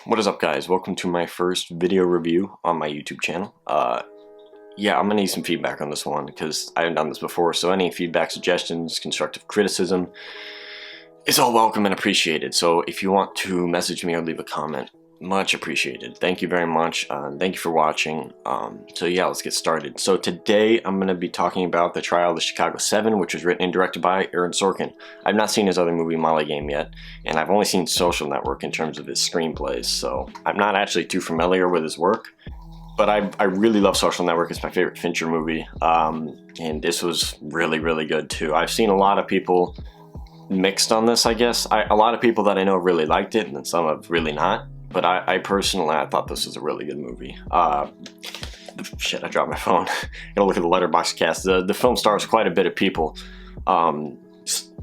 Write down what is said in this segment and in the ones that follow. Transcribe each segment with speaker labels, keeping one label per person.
Speaker 1: What is up, guys? Welcome to my first video review on my YouTube channel. Yeah, I'm gonna need some feedback on this one because I haven't done this before, so any feedback, suggestions, constructive criticism is all welcome and appreciated. So if you want to message me or leave a comment, much appreciated. Thank you very much. Thank you for watching. So yeah, let's get started. So today I'm going to be talking about The Trial of the Chicago 7, which was written and directed by Aaron Sorkin. I've not seen his other movie, Molly Game, yet, and I've only seen Social Network in terms of his screenplays, so I'm not actually too familiar with his work. But I really love Social Network. It's my favorite Fincher movie, and this was really, really good too. I've seen a lot of people mixed on this, I guess. A lot of people that I know really liked it, and then some have really not. But I personally, I thought this was a really good movie. Shit, I dropped my phone. Gotta look at the Letterboxd cast. The film stars quite a bit of people.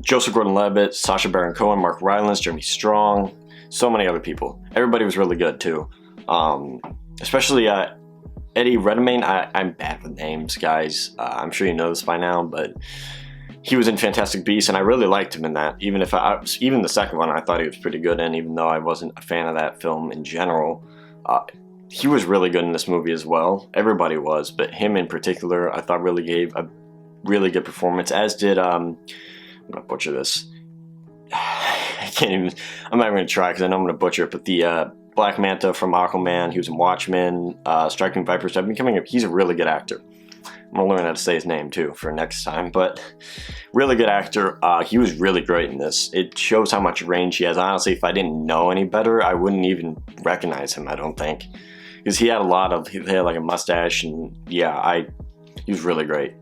Speaker 1: Joseph Gordon-Levitt, Sacha Baron Cohen, Mark Rylance, Jeremy Strong, so many other people. Everybody was really good too. Especially Eddie Redmayne. I'm bad with names, guys. I'm sure you know this by now, but he was in Fantastic Beasts, and I really liked him in that. Even the second one, I thought he was pretty good in, even though I wasn't a fan of that film in general. He was really good in this movie as well. Everybody was, but him in particular, I thought really gave a really good performance. As did I'm gonna butcher this. I can't even. I'm not even gonna try because I know I'm gonna butcher it. But the Black Manta from Aquaman, he was in Watchmen, Striking Vipers. He's a really good actor. I'm gonna learn how to say his name too for next time, but really good actor. He was really great in this. It shows how much range he has. Honestly, if I didn't know any better, I wouldn't even recognize him, I don't think. Because he had like a mustache, and yeah, he was really great.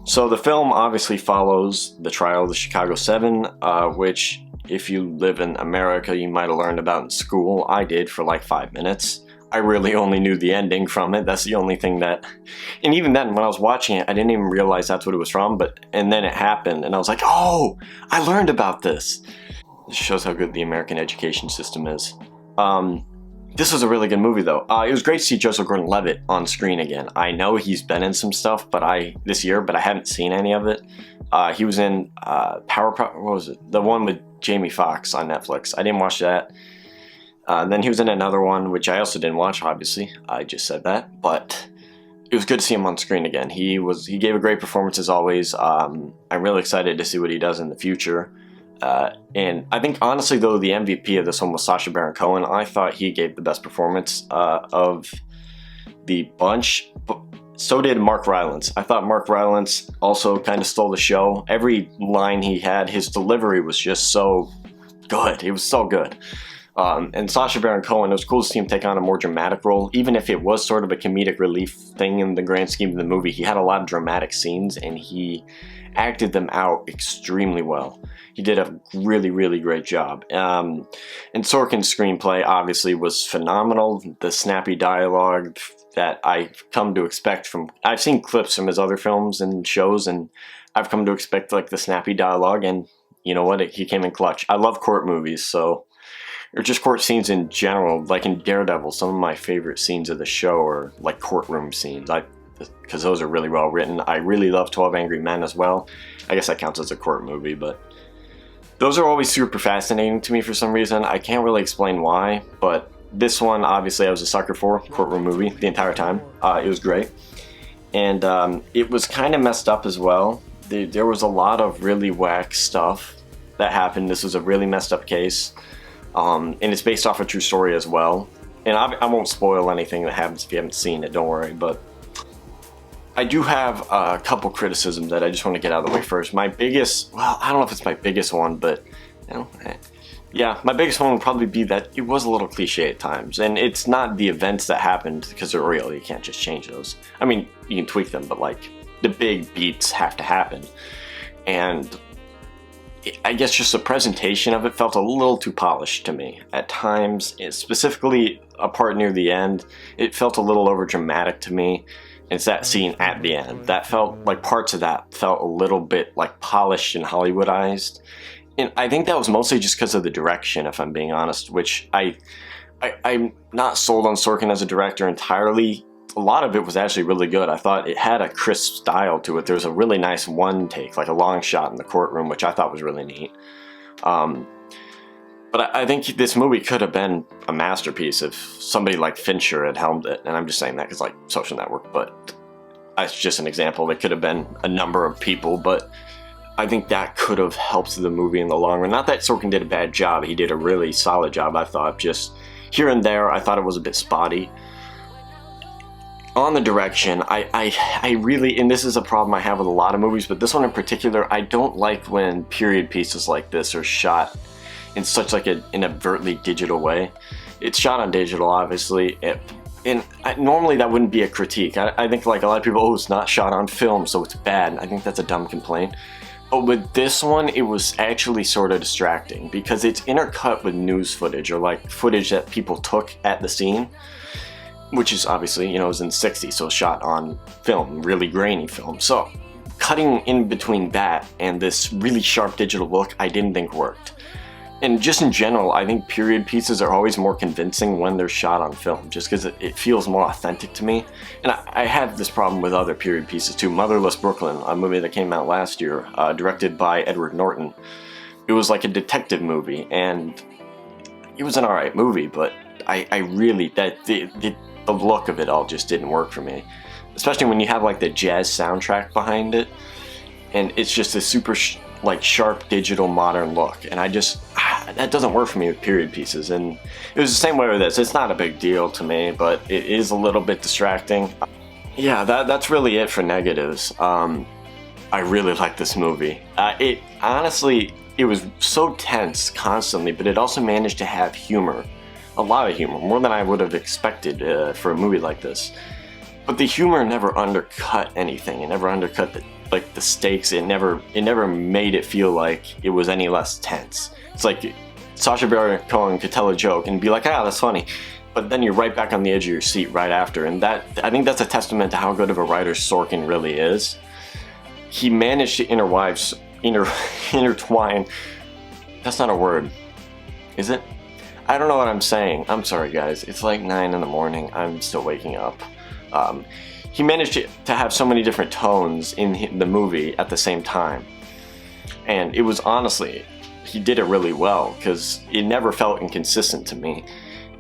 Speaker 1: So the film obviously follows the trial of the Chicago 7, which if you live in America, you might have learned about in school. I did for like 5 minutes. I really only knew the ending from it. That's the only thing that, and even then when I was watching it, I didn't even realize that's what it was from, and then it happened and I was like, oh, I learned about this. This shows how good the American education system is. This was a really good movie though. It was great to see Joseph Gordon-Levitt on screen again. I know he's been in some stuff this year, but I haven't seen any of it. He was in what was it? The one with Jamie Foxx on Netflix. I didn't watch that. Then he was in another one, which I also didn't watch, obviously. I just said that, but it was good to see him on screen again. He gave a great performance as always. I'm really excited to see what he does in the future. And I think, honestly, though, the MVP of this one was Sacha Baron Cohen. I thought he gave the best performance of the bunch, but so did Mark Rylance. I thought Mark Rylance also kind of stole the show. Every line he had, his delivery was just so good. It was so good. And Sacha Baron Cohen, it was cool to see him take on a more dramatic role. Even if it was sort of a comedic relief thing in the grand scheme of the movie, he had a lot of dramatic scenes and he acted them out extremely well. He did a really, really great job. And Sorkin's screenplay obviously was phenomenal. The snappy dialogue that I've come to expect from... I've seen clips from his other films and shows, and I've come to expect like the snappy dialogue, and you know what? He came in clutch. I love court movies, so... or just court scenes in general. Like in Daredevil, some of my favorite scenes of the show are like courtroom scenes, because those are really well written. I really love 12 Angry Men as well. I guess that counts as a court movie, but those are always super fascinating to me for some reason. I can't really explain why, but this one, obviously, I was a sucker for. Courtroom movie the entire time. It was great. And it was kind of messed up as well. There was a lot of really whack stuff that happened. This was a really messed up case. And it's based off a true story as well. And I won't spoil anything that happens if you haven't seen it, don't worry. But I do have a couple criticisms that I just want to get out of the way first. My biggest, well, I don't know if it's my biggest one, but, you know, yeah, my biggest one would probably be that it was a little cliche at times. And it's not the events that happened because they're real. You can't just change those. I mean, you can tweak them, but like the big beats have to happen. And I guess just the presentation of it felt a little too polished to me at times. Specifically a part near the end, it felt a little over dramatic to me. It's that scene at the end that felt like parts of that felt a little bit like polished and Hollywoodized. And I think that was mostly just because of the direction, if I'm being honest, which I'm not sold on Sorkin as a director entirely. A lot of it was actually really good. I thought it had a crisp style to it. There was a really nice one take, like a long shot in the courtroom, which I thought was really neat. But I think this movie could have been a masterpiece if somebody like Fincher had helmed it. And I'm just saying that because, like, Social Network, but it's just an example. It could have been a number of people, but I think that could have helped the movie in the long run. Not that Sorkin did a bad job. He did a really solid job, I thought. Just here and there, I thought it was a bit spotty. On the direction, I really, and this is a problem I have with a lot of movies, but this one in particular, I don't like when period pieces like this are shot in such like an overtly digital way. It's shot on digital, obviously, normally that wouldn't be a critique. I think like a lot of people, oh, it's not shot on film, so it's bad. I think that's a dumb complaint. But with this one, it was actually sort of distracting because it's intercut with news footage or like footage that people took at the scene, which is obviously, it was in the 60s, so shot on film, really grainy film. So cutting in between that and this really sharp digital look, I didn't think worked. And just in general, I think period pieces are always more convincing when they're shot on film, just because it feels more authentic to me. And I have this problem with other period pieces too. Motherless Brooklyn, a movie that came out last year, directed by Edward Norton. It was like a detective movie, and it was an alright movie, but I really, the look of it all just didn't work for me. Especially when you have like the jazz soundtrack behind it, and it's just a super like sharp digital modern look, and that doesn't work for me with period pieces. And it was the same way with this. It's not a big deal to me, but it is a little bit distracting. Yeah, that's really it for negatives. I really like this movie. It honestly, it was so tense constantly, but it also managed to have humor. A lot of humor, more than I would have expected for a movie like this. But the humor never undercut anything. It never undercut the stakes. It never made it feel like it was any less tense. It's like Sacha Baron Cohen could tell a joke and be like, ah, that's funny, but then you're right back on the edge of your seat right after. And I think that's a testament to how good of a writer Sorkin really is. He managed to intertwine. That's not a word, is it? I don't know what I'm saying. I'm sorry, guys. It's like 9 in the morning. I'm still waking up. He managed to have so many different tones in the movie at the same time. And it was honestly, he did it really well because it never felt inconsistent to me.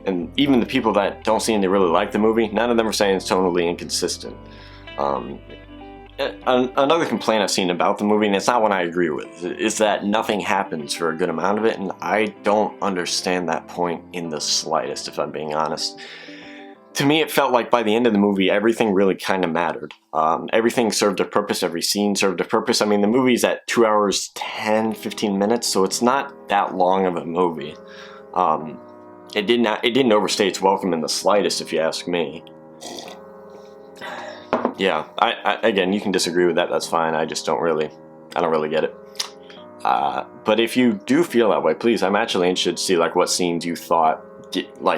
Speaker 1: And even the people that don't seem to really like the movie, none of them are saying it's tonally inconsistent. Another complaint I've seen about the movie, and it's not one I agree with, is that nothing happens for a good amount of it, and I don't understand that point in the slightest, if I'm being honest. To me, it felt like by the end of the movie, everything really kind of mattered. Everything served a purpose, every scene served a purpose. I mean, the movie's at 2 hours, 10, 15 minutes, so it's not that long of a movie. It didn't overstay its welcome in the slightest, if you ask me. Yeah, again, you can disagree with that, that's fine. I don't really get it. But if you do feel that way, please, I'm actually interested to see like what scenes you thought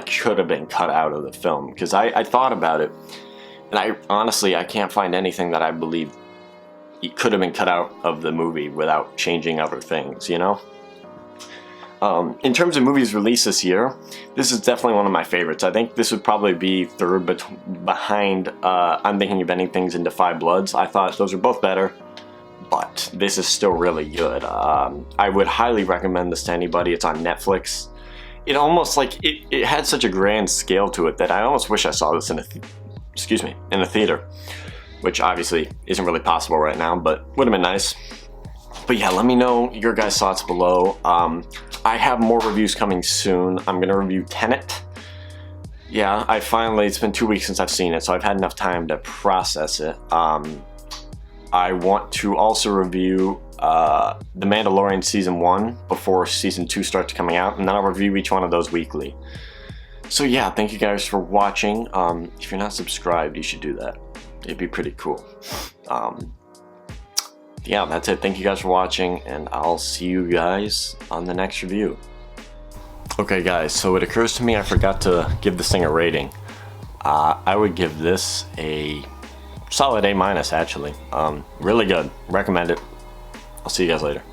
Speaker 1: should have been cut out of the film, because I thought about it, and I can't find anything that I believe it could have been cut out of the movie without changing other things, In terms of movies released this year, this is definitely one of my favorites. I think this would probably be third behind I'm Thinking of Ending Things and Defy Bloods. I thought those are both better, but this is still really good. I would highly recommend this to anybody. It's on Netflix. It almost it had such a grand scale to it that I almost wish I saw this in a theater, which obviously isn't really possible right now, but would have been nice. But yeah, let me know your guys' thoughts below. I have more reviews coming soon. I'm gonna review Tenet. Yeah, it's been 2 weeks since I've seen it, so I've had enough time to process it. I want to also review The Mandalorian Season 1 before Season 2 starts coming out, and then I'll review each one of those weekly. So yeah, thank you guys for watching. If you're not subscribed, you should do that. It'd be pretty cool. Yeah, that's it. Thank you guys for watching, and I'll see you guys on the next review. Okay guys, so it occurs to me I forgot to give this thing a rating. I would give this a solid A- actually. Really good. Recommend it. I'll see you guys later.